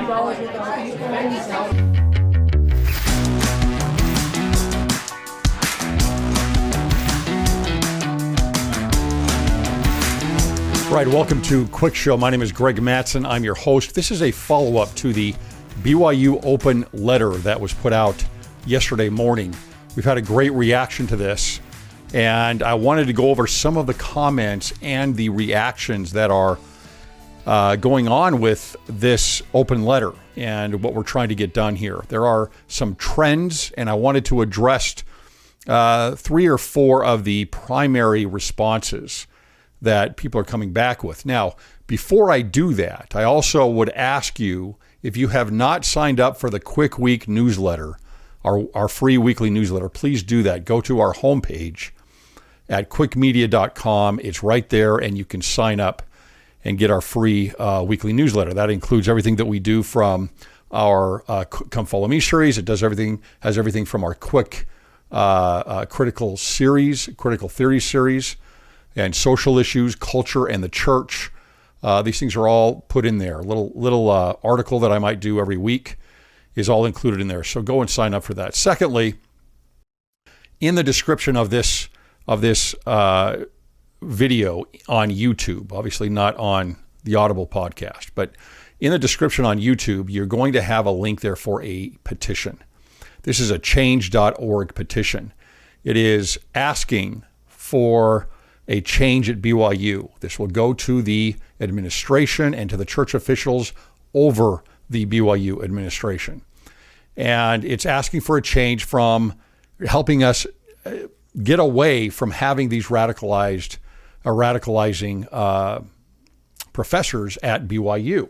Right, welcome to Cwic Show. My name is Greg Mattson. I'm your host. This is a follow-up to the BYU Open Letter that was put out yesterday morning. We've had a great reaction to this, and I wanted to go over some of the comments and the reactions that are going on with this open letter and what we're trying to get done here. There are some trends, and I wanted to address 3 or 4 of the primary responses that people are coming back with. Now, before I do that, I also would ask you, if you have not signed up for the Cwic Week newsletter, our free weekly newsletter, please do that. Go to our homepage at cwicmedia.com. It's right there, and you can sign up and get our free weekly newsletter. That includes everything that we do from our Come Follow Me series. It does everything, has everything from our Cwic critical theory series, and social issues, culture, and the church. These things are all put in there. A little article that I might do every week is all included in there. So go and sign up for that. Secondly, in the description of this video on YouTube, obviously not on the Audible podcast, but in the description on YouTube, you're going to have a link there for a petition. This is a change.org petition. It is asking for a change at BYU. This will go to the administration and to the church officials over the BYU administration. And it's asking for a change from helping us get away from having these radicalizing professors at BYU.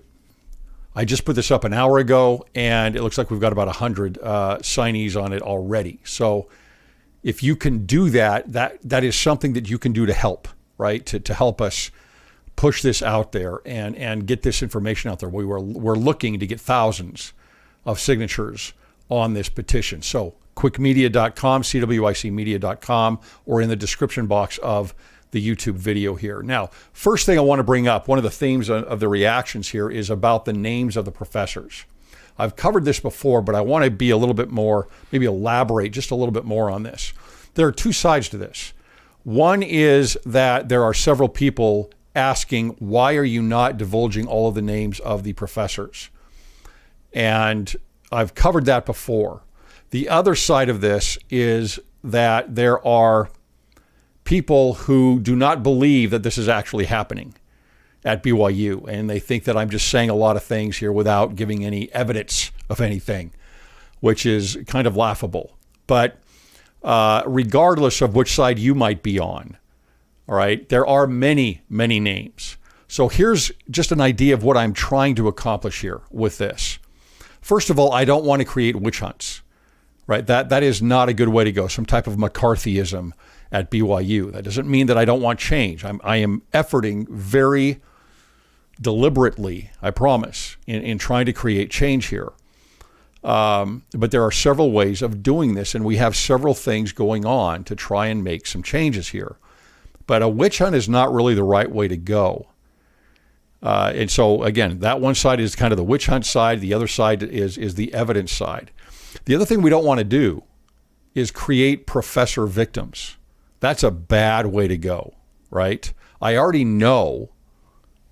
I just put this up an hour ago, and it looks like we've got about 100 signees on it already. So if you can do that is something that you can do to help, right? To help us push this out there and get this information out there. We're looking to get thousands of signatures on this petition. So cwicmedia.com, cwicmedia.com, or in the description box of the YouTube video here. Now, first thing I want to bring up, one of the themes of the reactions here is about the names of the professors. I've covered this before, but I want to be a little bit more, maybe elaborate just a little bit more on this. There are 2 sides to this. One is that there are several people asking, why are you not divulging all of the names of the professors? And I've covered that before. The other side of this is that there are people who do not believe that this is actually happening at BYU, and they think that I'm just saying a lot of things here without giving any evidence of anything, which is kind of laughable. But regardless of which side you might be on, all right, there are many, many names. So here's just an idea of what I'm trying to accomplish here with this. First of all, I don't want to create witch hunts, right? That is not a good way to go, some type of McCarthyism at BYU. That doesn't mean that I don't want change. I am efforting very deliberately, I promise, in trying to create change here. But there are several ways of doing this, and we have several things going on to try and make some changes here. But a witch hunt is not really the right way to go. And so, again, that one side is kind of the witch hunt side. The other side is the evidence side. The other thing we don't want to do is create professor victims. That's a bad way to go, right? I already know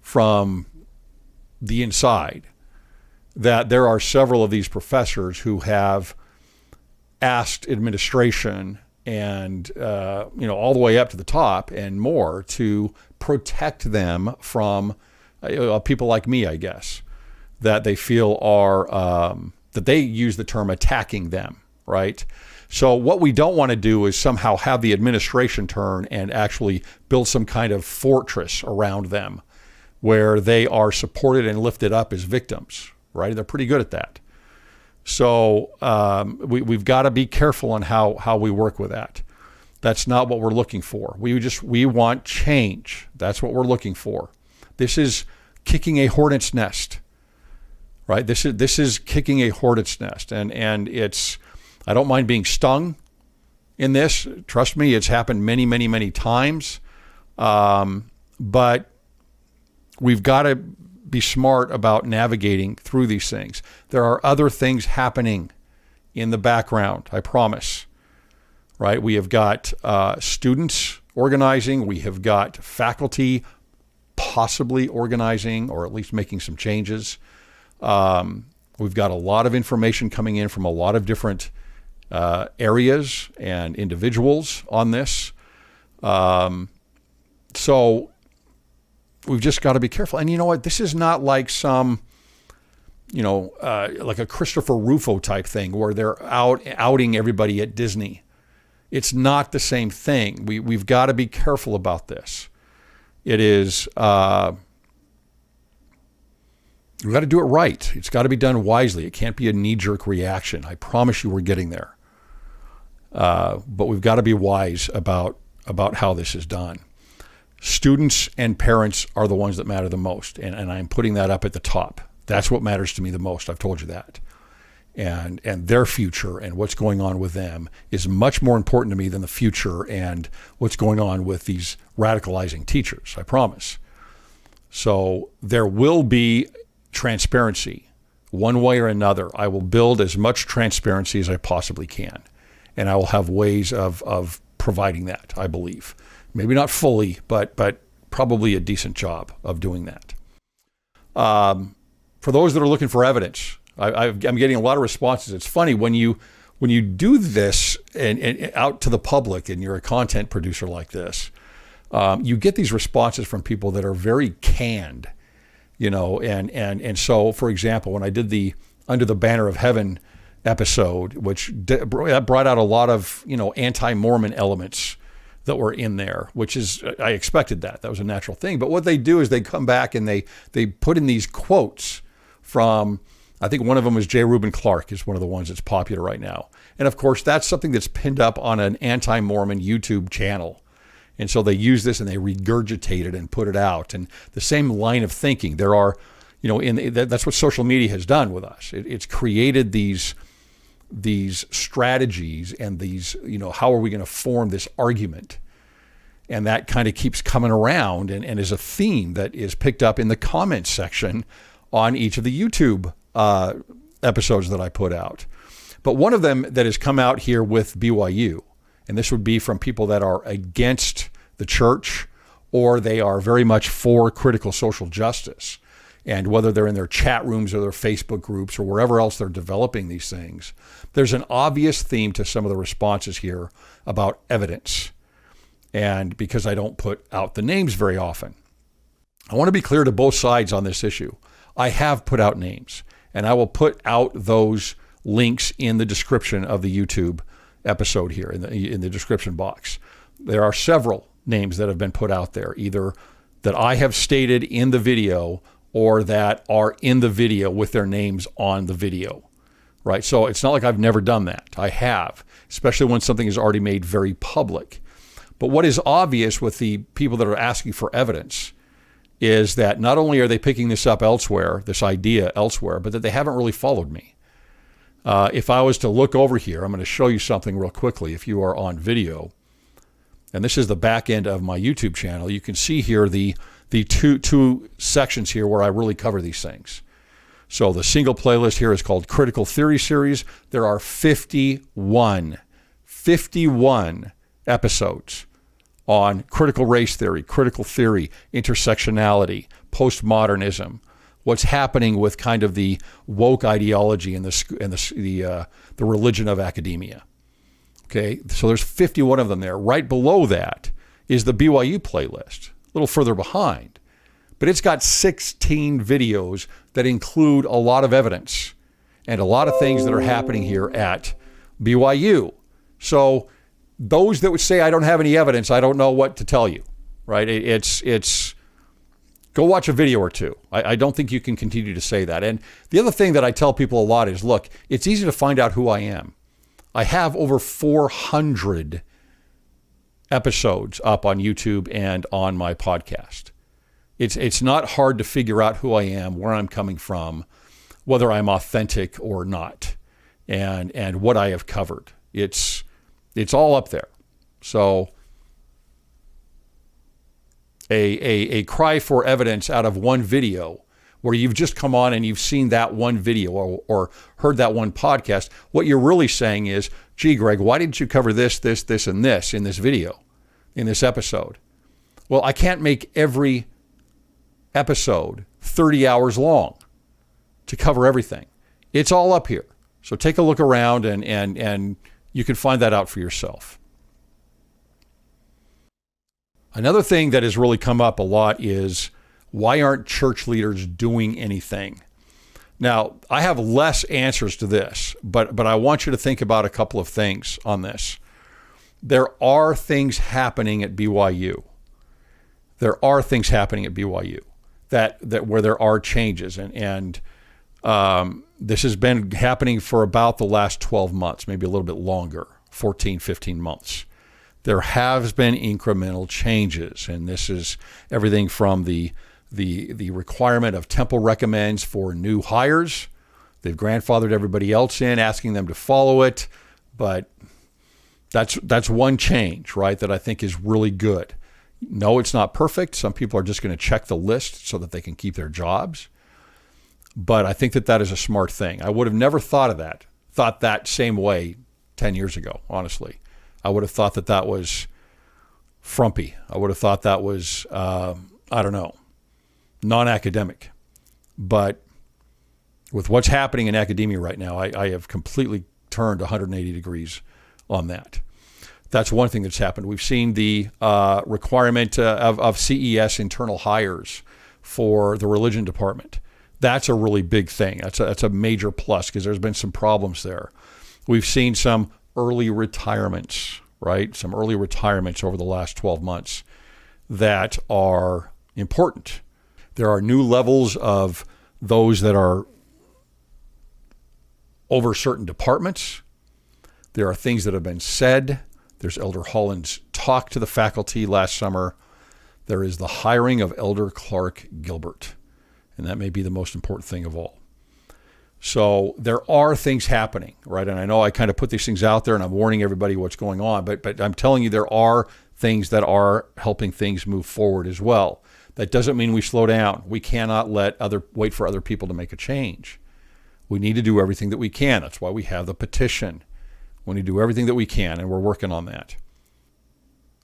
from the inside that there are several of these professors who have asked administration and all the way up to the top and more to protect them from people like me, I guess, that they feel are that they use the term attacking them, right? So what we don't want to do is somehow have the administration turn and actually build some kind of fortress around them where they are supported and lifted up as victims, right? They're pretty good at that. So we've got to be careful on how we work with that. That's not what we're looking for. We want change. That's what we're looking for. This is kicking a hornet's nest, right? This is kicking a hornet's nest, and it's. I don't mind being stung in this. Trust me, it's happened many, many, many times. But we've got to be smart about navigating through these things. There are other things happening in the background, I promise. Right? We have got students organizing. We have got faculty possibly organizing or at least making some changes. We've got a lot of information coming in from a lot of different areas and individuals on this. So we've just got to be careful. And you know what? This is not like some, like a Christopher Rufo type thing where they're outing everybody at Disney. It's not the same thing. We've got to be careful about this. It is, we've got to do it right. It's got to be done wisely. It can't be a knee-jerk reaction. I promise you we're getting there. But we've got to be wise about how this is done. Students and parents are the ones that matter the most. And I'm putting that up at the top. That's what matters to me the most. I've told you that. And their future and what's going on with them is much more important to me than the future and what's going on with these radicalizing teachers, I promise. So there will be transparency one way or another. I will build as much transparency as I possibly can. And I will have ways of providing that, I believe. Maybe not fully, but probably a decent job of doing that. For those that are looking for evidence, I'm getting a lot of responses. It's funny when you do this and out to the public, and you're a content producer like this, you get these responses from people that are very canned, and so, for example, when I did the Under the Banner of Heaven episode, which brought out a lot of anti-Mormon elements that were in there, which is, I expected that. That was a natural thing. But what they do is they come back and they put in these quotes from, I think one of them was J. Reuben Clark is one of the ones that's popular right now. And of course, that's something that's pinned up on an anti-Mormon YouTube channel. And so they use this and they regurgitate it and put it out. And the same line of thinking, there are, that's what social media has done with us. It's created these strategies and these, how are we going to form this argument? And that kind of keeps coming around and is a theme that is picked up in the comments section on each of the YouTube episodes that I put out. But one of them that has come out here with BYU, and this would be from people that are against the church or they are very much for critical social justice. And whether they're in their chat rooms or their Facebook groups or wherever else they're developing these things, there's an obvious theme to some of the responses here about evidence. And because I don't put out the names very often, I want to be clear to both sides on this issue. I have put out names, and I will put out those links in the description of the YouTube episode here, in the description box. There are several names that have been put out there, either that I have stated in the video or that are in the video with their names on the video, right? So it's not like I've never done that. I have, especially when something is already made very public. But what is obvious with the people that are asking for evidence is that not only are they picking this up elsewhere, this idea elsewhere, but that they haven't really followed me. If I was to look over here, I'm going to show you something real quickly if you are on video. And this is the back end of my YouTube channel. You can see here the two sections here where I really cover these things. So the single playlist here is called Critical Theory Series. There are 51 episodes on critical race theory, critical theory, intersectionality, postmodernism, what's happening with kind of the woke ideology and the religion of academia. Okay, so there's 51 of them there. Right below that is the BYU playlist, a little further behind. But it's got 16 videos that include a lot of evidence and a lot of things that are happening here at BYU. So those that would say I don't have any evidence, I don't know what to tell you, right? It's go watch a video or two. I don't think you can continue to say that. And the other thing that I tell people a lot is, look, it's easy to find out who I am. I have over 400 episodes up on YouTube and on my podcast. It's not hard to figure out who I am, where I'm coming from, whether I'm authentic or not, and what I have covered. It's all up there. So a cry for evidence out of one video where you've just come on and you've seen that one video or heard that one podcast. What you're really saying is, gee, Greg, why didn't you cover this, and this in this video, in this episode? Well, I can't make every episode 30 hours long to cover everything. It's all up here. So take a look around and you can find that out for yourself. Another thing that has really come up a lot is, why aren't church leaders doing anything? Now, I have less answers to this, but I want you to think about a couple of things on this. There are things happening at BYU. There are things happening at BYU that where there are changes, and this has been happening for about the last 12 months, maybe a little bit longer, 14, 15 months. There has been incremental changes, and this is everything from the requirement of temple recommends for new hires. They've grandfathered everybody else in, asking them to follow it, but that's one change, right, that I think is really good. No, it's not perfect. Some people are just going to check the list so that they can keep their jobs. But I think that is a smart thing. I would have never thought that same way 10 years ago, honestly. I would have thought that was frumpy. I would have thought that was, non-academic. But with what's happening in academia right now, I have completely turned 180 degrees on that. That's one thing that's happened. We've seen the requirement of CES internal hires for the religion department. That's a really big thing. That's a major plus because there's been some problems there. We've seen some early retirements, right? Some early retirements over the last 12 months that are important. There are new levels of those that are over certain departments. There are things that have been said. There's Elder Holland's talk to the faculty last summer. There is the hiring of Elder Clark Gilbert, and that may be the most important thing of all. So there are things happening, right? And I know I kind of put these things out there and I'm warning everybody what's going on, but I'm telling you there are things that are helping things move forward as well. That doesn't mean we slow down. We cannot wait for other people to make a change. We need to do everything that we can. That's why we have the petition. We need to do everything that we can, and we're working on that.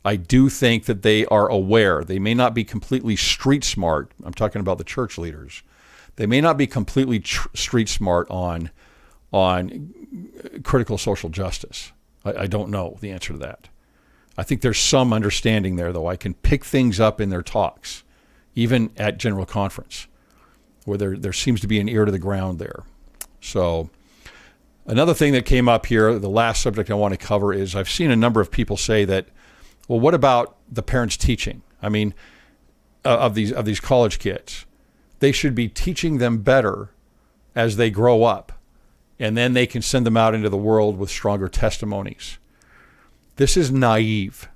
I do think that they are aware. They may not be completely street smart. I'm talking about the church leaders. They may not be completely street smart on critical social justice. I don't know the answer to that. I think there's some understanding there, though. I can pick things up in their talks, even at General Conference, where there seems to be an ear to the ground there. So another thing that came up here, the last subject I want to cover, is I've seen a number of people say that, well, what about the parents teaching? I mean, of these college kids. They should be teaching them better as they grow up, and then they can send them out into the world with stronger testimonies. This is naive.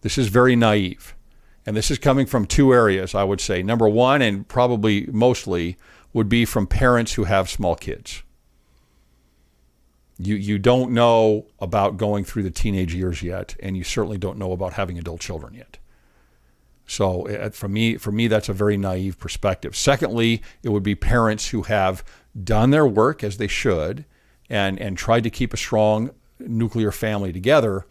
This is very naive. And this is coming from two areas, I would say. Number one, and probably mostly, would be from parents who have small kids. You don't know about going through the teenage years yet, and you certainly don't know about having adult children yet. So for me, that's a very naive perspective. Secondly, it would be parents who have done their work as they should and tried to keep a strong nuclear family together,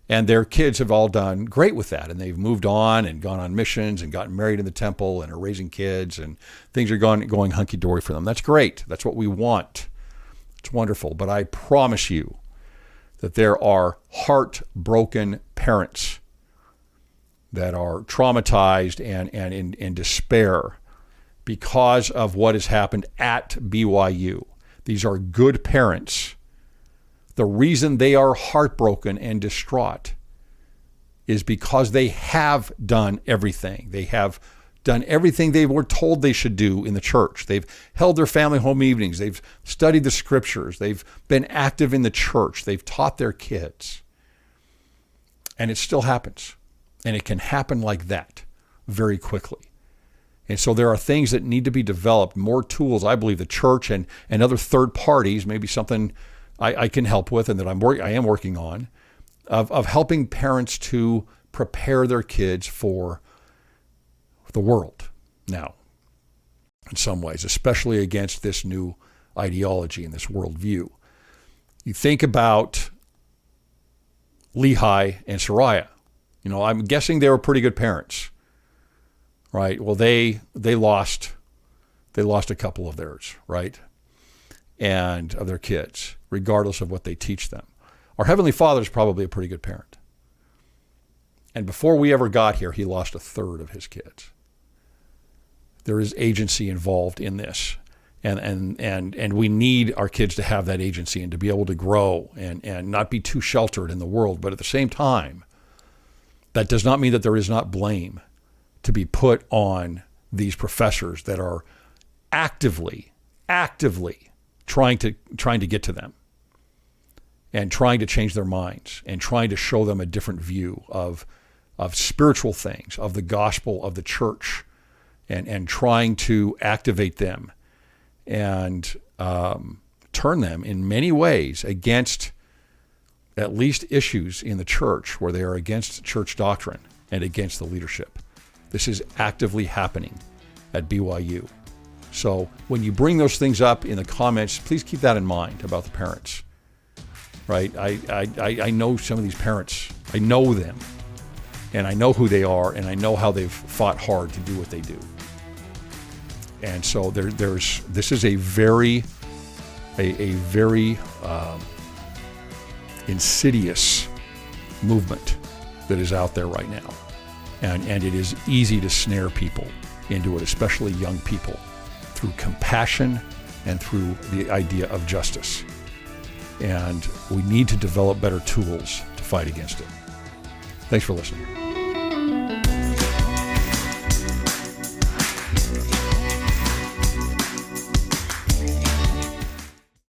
and their kids have all done great with that, and they've moved on and gone on missions and gotten married in the temple and are raising kids, and things are going hunky-dory for them. That's great. That's what we want. It's wonderful. But I promise you that there are heartbroken parents that are traumatized and in despair because of what has happened at BYU. These are good parents. The reason they are heartbroken and distraught is because they have done everything. They have done everything they were told they should do in the church. They've held their family home evenings. They've studied the scriptures. They've been active in the church. They've taught their kids. And it still happens. And it can happen like that very quickly. And so there are things that need to be developed, more tools. I believe the church and other third parties, maybe something I can help with and that I am working on, of helping parents to prepare their kids for the world now. in some ways, especially against this new ideology and this worldview. You think about Lehi and Sariah. I'm guessing they were pretty good parents, right? Well, they lost a couple of theirs, right? And of their kids, regardless of what they teach them. Our Heavenly Father is probably a pretty good parent. And before we ever got here, he lost a third of his kids. There is agency involved in this. And we need our kids to have that agency and to be able to grow and not be too sheltered in the world. But at the same time, that does not mean that there is not blame to be put on these professors that are actively trying to get to them and trying to change their minds and trying to show them a different view of spiritual things, of the gospel, of the church, and trying to activate them and turn them in many ways against at least issues in the church where they are against church doctrine and against the leadership. This is actively happening at BYU. So when you bring those things up in the comments, please keep that in mind about the parents, right? I know some of these parents. I know them, and I know who they are, and I know how they've fought hard to do what they do. And so this is a very insidious movement that is out there right now. And it is easy to snare people into it, especially young people, through compassion and through the idea of justice. And we need to develop better tools to fight against it. Thanks for listening.